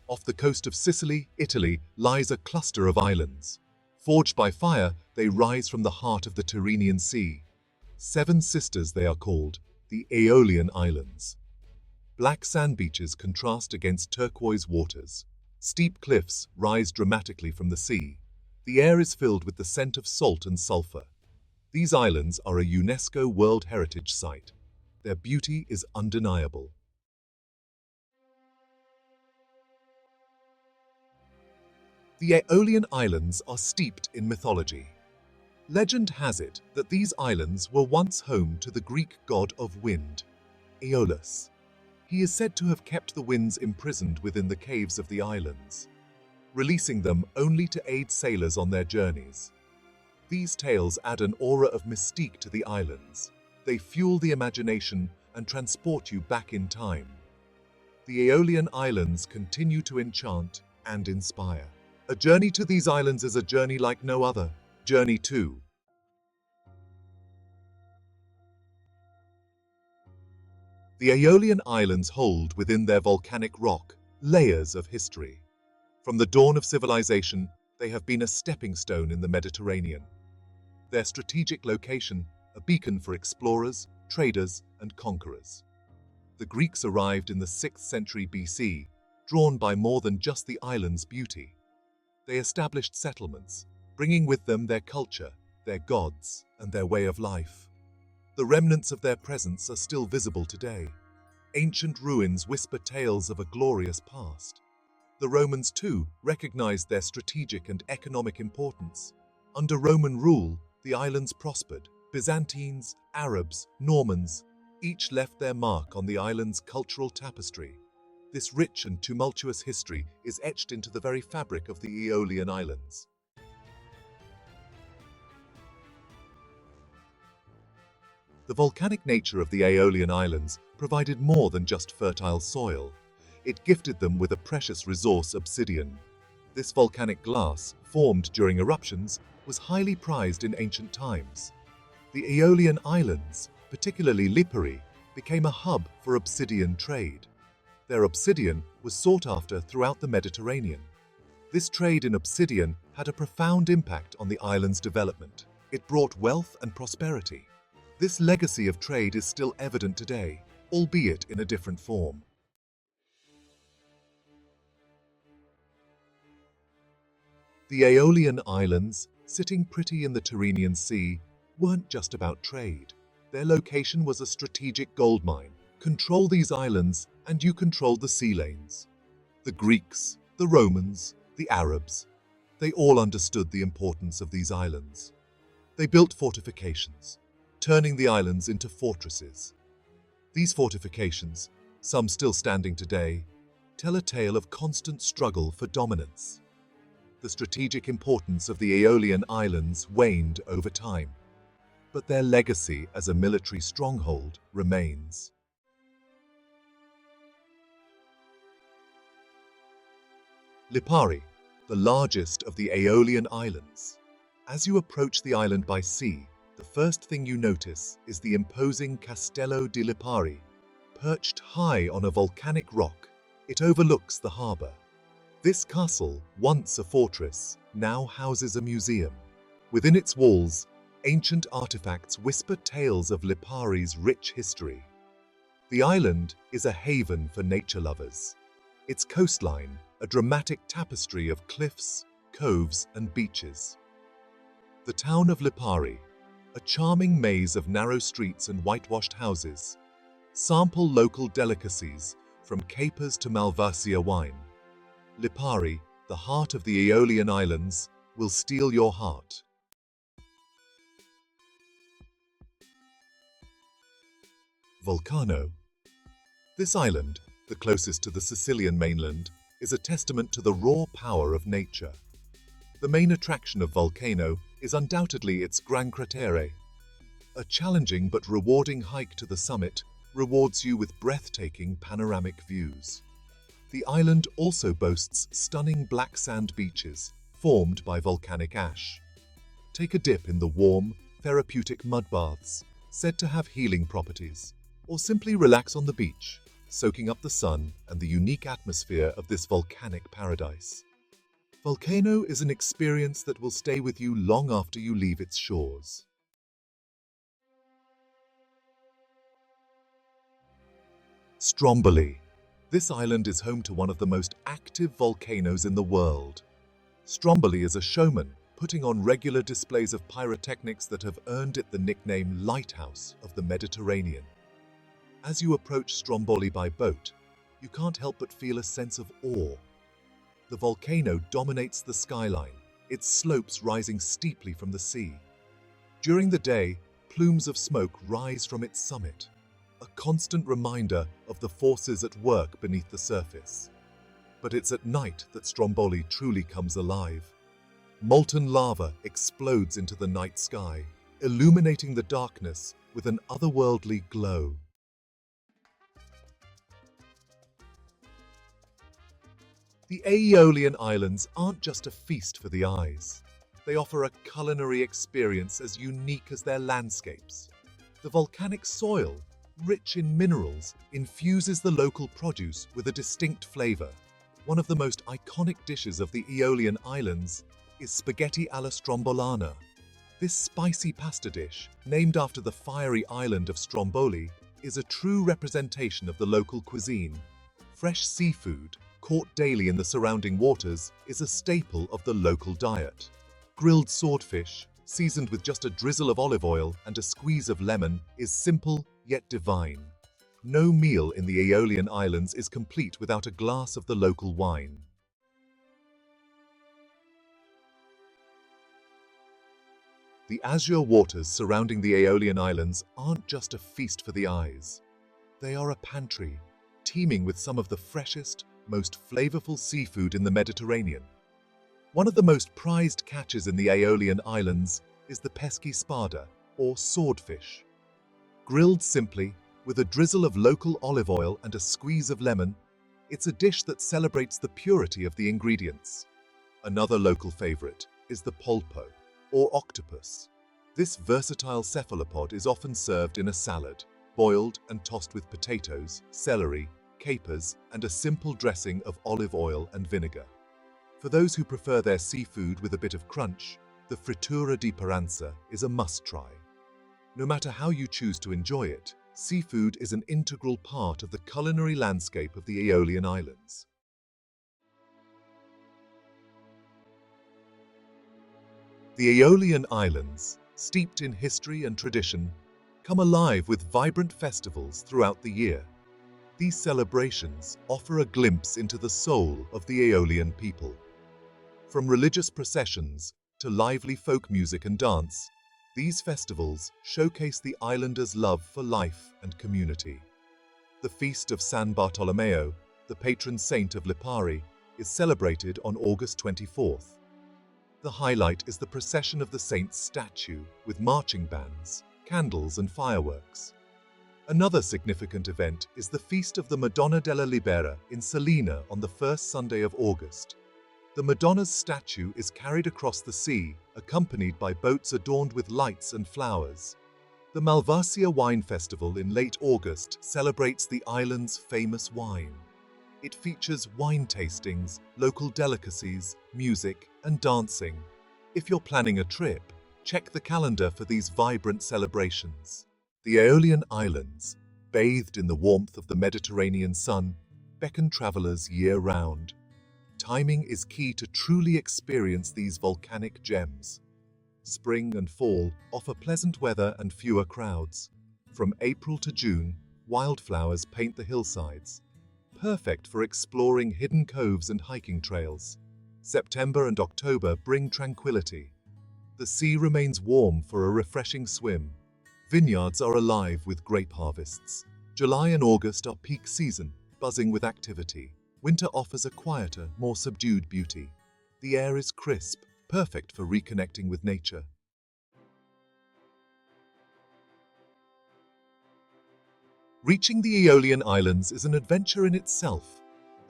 Off the coast of Sicily, Italy, lies a cluster of islands. Forged by fire, they rise from the heart of the Tyrrhenian Sea. 7 sisters they are called, the Aeolian Islands. Black sand beaches contrast against turquoise waters. Steep cliffs rise dramatically from the sea. The air is filled with the scent of salt and sulfur. These islands are a UNESCO World Heritage Site. Their beauty is undeniable. The Aeolian Islands are steeped in mythology. Legend has it that these islands were once home to the Greek god of wind, Aeolus. He is said to have kept the winds imprisoned within the caves of the islands, releasing them only to aid sailors on their journeys. These tales add an aura of mystique to the islands. They fuel the imagination and transport you back in time. The Aeolian Islands continue to enchant and inspire. A journey to these islands is a journey like no other. Journey 2. The Aeolian Islands hold within their volcanic rock layers of history. From the dawn of civilization, they have been a stepping stone in the Mediterranean. Their strategic location, a beacon for explorers, traders, and conquerors. The Greeks arrived in the 6th century BC, drawn by more than just the island's beauty. They established settlements, bringing with them their culture, their gods, and their way of life. The remnants of their presence are still visible today. Ancient ruins whisper tales of a glorious past. The Romans, too, recognized their strategic and economic importance. Under Roman rule, the islands prospered. Byzantines, Arabs, Normans, each left their mark on the island's cultural tapestry. This rich and tumultuous history is etched into the very fabric of the Aeolian Islands. The volcanic nature of the Aeolian Islands provided more than just fertile soil. It gifted them with a precious resource, obsidian. This volcanic glass, formed during eruptions, was highly prized in ancient times. The Aeolian Islands, particularly Lipari, became a hub for obsidian trade. Their obsidian was sought after throughout the Mediterranean. This trade in obsidian had a profound impact on the island's development. It brought wealth and prosperity. This legacy of trade is still evident today, albeit in a different form. The Aeolian Islands, sitting pretty in the Tyrrhenian Sea, weren't just about trade. Their location was a strategic goldmine. Control these islands and you controlled the sea lanes. The Greeks, the Romans, the Arabs, they all understood the importance of these islands. They built fortifications, turning the islands into fortresses. These fortifications, some still standing today, tell a tale of constant struggle for dominance. The strategic importance of the Aeolian Islands waned over time, but their legacy as a military stronghold remains. Lipari, the largest of the Aeolian Islands. As you approach the island by sea, the first thing you notice is the imposing Castello di Lipari. Perched high on a volcanic rock, it overlooks the harbour. This castle, once a fortress, now houses a museum. Within its walls, ancient artifacts whisper tales of Lipari's rich history. The island is a haven for nature lovers. Its coastline, a dramatic tapestry of cliffs, coves, and beaches. The town of Lipari, a charming maze of narrow streets and whitewashed houses. Sample local delicacies, from capers to Malvasia wine. Lipari, the heart of the Aeolian Islands, will steal your heart. Vulcano. This island, the closest to the Sicilian mainland, is a testament to the raw power of nature. The main attraction of Volcano is undoubtedly its Gran Cratere. A challenging but rewarding hike to the summit rewards you with breathtaking panoramic views. The island also boasts stunning black sand beaches formed by volcanic ash. Take a dip in the warm, therapeutic mud baths, said to have healing properties, or simply relax on the beach. soaking up the sun and the unique atmosphere of this volcanic paradise. Volcano is an experience that will stay with you long after you leave its shores. Stromboli. This island is home to one of the most active volcanoes in the world. Stromboli is a showman, putting on regular displays of pyrotechnics that have earned it the nickname Lighthouse of the Mediterranean. As you approach Stromboli by boat, you can't help but feel a sense of awe. The volcano dominates the skyline, its slopes rising steeply from the sea. During the day, plumes of smoke rise from its summit, a constant reminder of the forces at work beneath the surface. But it's at night that Stromboli truly comes alive. Molten lava explodes into the night sky, illuminating the darkness with an otherworldly glow. The Aeolian Islands aren't just a feast for the eyes. They offer a culinary experience as unique as their landscapes. The volcanic soil, rich in minerals, infuses the local produce with a distinct flavor. One of the most iconic dishes of the Aeolian Islands is spaghetti alla Strombolana. This spicy pasta dish, named after the fiery island of Stromboli, is a true representation of the local cuisine. Fresh seafood, caught daily in the surrounding waters, is a staple of the local diet. Grilled swordfish, seasoned with just a drizzle of olive oil and a squeeze of lemon, is simple yet divine. No meal in the Aeolian Islands is complete without a glass of the local wine. The azure waters surrounding the Aeolian Islands aren't just a feast for the eyes. They are a pantry, teeming with some of the freshest, most flavorful seafood in the Mediterranean. One of the most prized catches in the Aeolian Islands is the pesci spada, or swordfish. Grilled simply, with a drizzle of local olive oil and a squeeze of lemon, it's a dish that celebrates the purity of the ingredients. Another local favorite is the polpo, or octopus. This versatile cephalopod is often served in a salad, boiled and tossed with potatoes, celery, capers, and a simple dressing of olive oil and vinegar. For those who prefer their seafood with a bit of crunch, the frittura di paranza is a must-try. No matter how you choose to enjoy it, seafood is an integral part of the culinary landscape of the Aeolian Islands. The Aeolian Islands, steeped in history and tradition, come alive with vibrant festivals throughout the year. These celebrations offer a glimpse into the soul of the Aeolian people. From religious processions to lively folk music and dance, these festivals showcase the islanders' love for life and community. The Feast of San Bartolomeo, the patron saint of Lipari, is celebrated on August 24th. The highlight is the procession of the saint's statue with marching bands, candles and fireworks. Another significant event is the Feast of the Madonna della Libera in Salina on the first Sunday of August. The Madonna's statue is carried across the sea, accompanied by boats adorned with lights and flowers. The Malvasia Wine Festival in late August celebrates the island's famous wine. It features wine tastings, local delicacies, music, and dancing. If you're planning a trip, check the calendar for these vibrant celebrations. The Aeolian Islands, bathed in the warmth of the Mediterranean sun, beckon travelers year-round. Timing is key to truly experience these volcanic gems. Spring and fall offer pleasant weather and fewer crowds. From April to June, wildflowers paint the hillsides, perfect for exploring hidden coves and hiking trails. September and October bring tranquility. The sea remains warm for a refreshing swim. Vineyards are alive with grape harvests. July and August are peak season, buzzing with activity. Winter offers a quieter, more subdued beauty. The air is crisp, perfect for reconnecting with nature. Reaching the Aeolian Islands is an adventure in itself,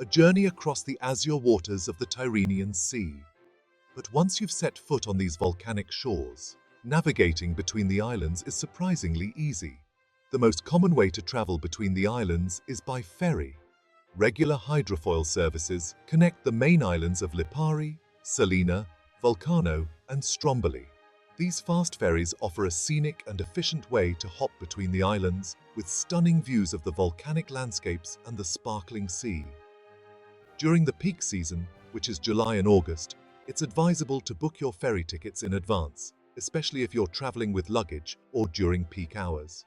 a journey across the azure waters of the Tyrrhenian Sea. But once you've set foot on these volcanic shores, navigating between the islands is surprisingly easy. The most common way to travel between the islands is by ferry. Regular hydrofoil services connect the main islands of Lipari, Salina, Vulcano, and Stromboli. These fast ferries offer a scenic and efficient way to hop between the islands with stunning views of the volcanic landscapes and the sparkling sea. During the peak season, which is July and August, it's advisable to book your ferry tickets in advance, especially if you're traveling with luggage or during peak hours.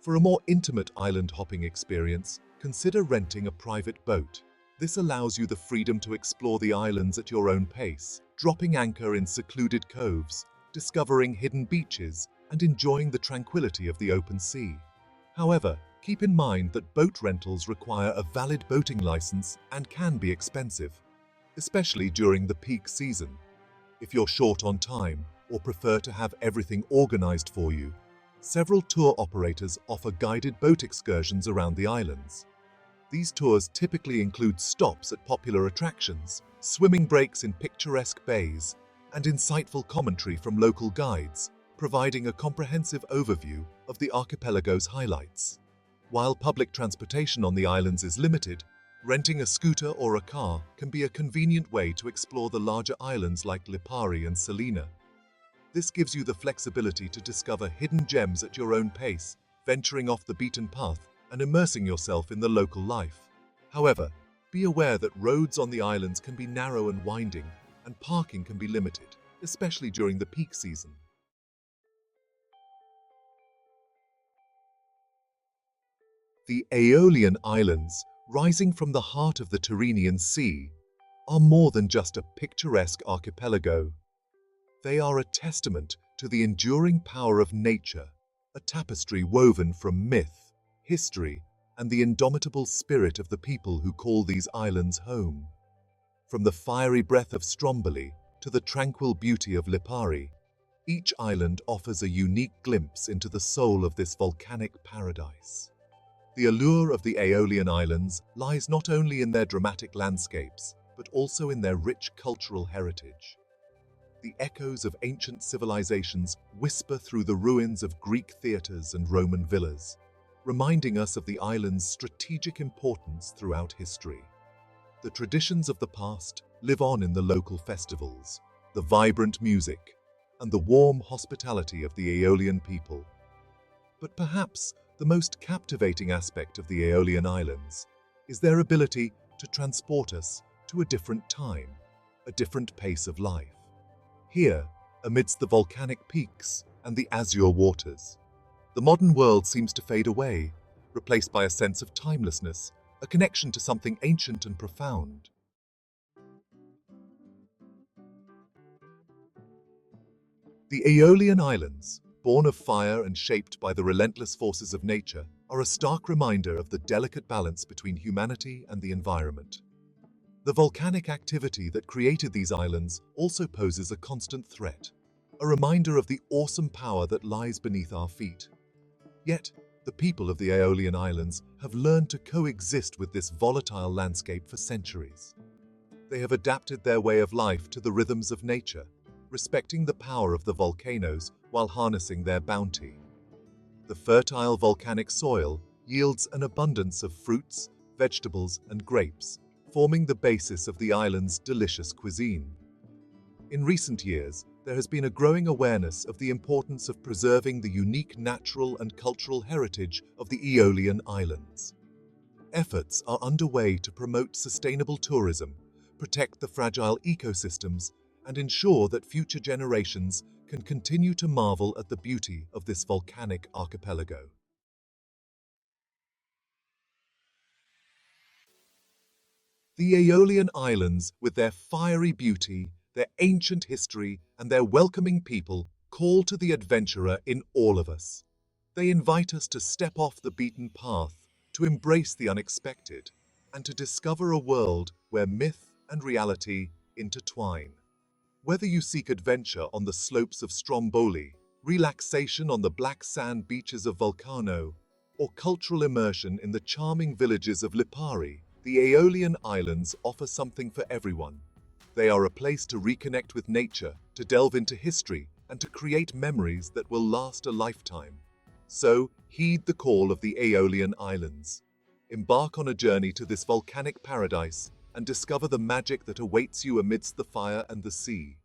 For a more intimate island hopping experience, consider renting a private boat. This allows you the freedom to explore the islands at your own pace, dropping anchor in secluded coves, discovering hidden beaches, and enjoying the tranquility of the open sea. However, keep in mind that boat rentals require a valid boating license and can be expensive, especially during the peak season. If you're short on time or prefer to have everything organized for you, several tour operators offer guided boat excursions around the islands. These tours typically include stops at popular attractions, swimming breaks in picturesque bays, and insightful commentary from local guides, providing a comprehensive overview of the archipelago's highlights. While public transportation on the islands is limited, renting a scooter or a car can be a convenient way to explore the larger islands like Lipari and Salina. This gives you the flexibility to discover hidden gems at your own pace, venturing off the beaten path and immersing yourself in the local life. However, be aware that roads on the islands can be narrow and winding, and parking can be limited, especially during the peak season. The Aeolian Islands, rising from the heart of the Tyrrhenian Sea, are more than just a picturesque archipelago. They are a testament to the enduring power of nature, a tapestry woven from myth, history, and the indomitable spirit of the people who call these islands home. From the fiery breath of Stromboli to the tranquil beauty of Lipari, each island offers a unique glimpse into the soul of this volcanic paradise. The allure of the Aeolian Islands lies not only in their dramatic landscapes, but also in their rich cultural heritage. The echoes of ancient civilizations whisper through the ruins of Greek theaters and Roman villas, reminding us of the island's strategic importance throughout history. The traditions of the past live on in the local festivals, the vibrant music, and the warm hospitality of the Aeolian people. But perhaps the most captivating aspect of the Aeolian Islands is their ability to transport us to a different time, a different pace of life. Here, amidst the volcanic peaks and the azure waters, the modern world seems to fade away, replaced by a sense of timelessness, a connection to something ancient and profound. The Aeolian Islands, born of fire and shaped by the relentless forces of nature, are a stark reminder of the delicate balance between humanity and the environment. The volcanic activity that created these islands also poses a constant threat, a reminder of the awesome power that lies beneath our feet. Yet, the people of the Aeolian Islands have learned to coexist with this volatile landscape for centuries. They have adapted their way of life to the rhythms of nature, respecting the power of the volcanoes while harnessing their bounty. The fertile volcanic soil yields an abundance of fruits, vegetables, and grapes, forming the basis of the island's delicious cuisine. In recent years, there has been a growing awareness of the importance of preserving the unique natural and cultural heritage of the Aeolian Islands. Efforts are underway to promote sustainable tourism, protect the fragile ecosystems, and ensure that future generations can continue to marvel at the beauty of this volcanic archipelago. The Aeolian Islands, with their fiery beauty, their ancient history, and their welcoming people, call to the adventurer in all of us. They invite us to step off the beaten path, to embrace the unexpected, and to discover a world where myth and reality intertwine. Whether you seek adventure on the slopes of Stromboli, relaxation on the black sand beaches of Vulcano, or cultural immersion in the charming villages of Lipari, the Aeolian Islands offer something for everyone. They are a place to reconnect with nature, to delve into history, and to create memories that will last a lifetime. So, heed the call of the Aeolian Islands. Embark on a journey to this volcanic paradise and discover the magic that awaits you amidst the fire and the sea.